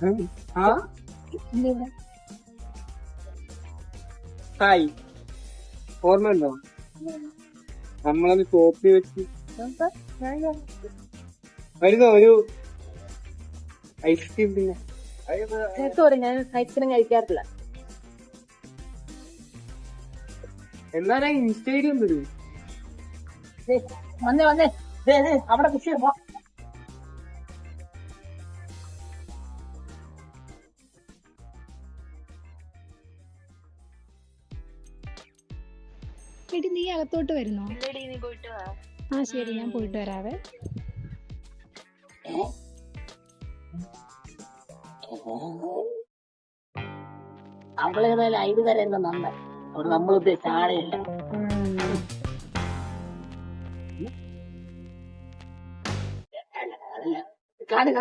ആ ഹായ് ഓർമ്മയുണ്ടോ നമ്മളത് കോപ്പി വെച്ച് വരുന്നോ ഒരു ഐസ്ക്രീം പിന്നെ സോറി, ഞാൻ ഐസ്ക്രീം കഴിക്കാറില്ല. എന്നാലും ഇൻസ്റ്റൈഡിയം വരും. വന്നേ വന്നേ, അവിടെ കുഷി എടി നീ അകത്തോട്ട് വരുന്നോ? ആ ശരി, ഞാൻ പോയിട്ട് വരാവേ. അവളേതായാലും ഐഡ് തരുന്ന നന്നായി. അവിടെ നമ്മൾ ഉദ്ദേശിച്ച ആളെയല്ല. കാണുക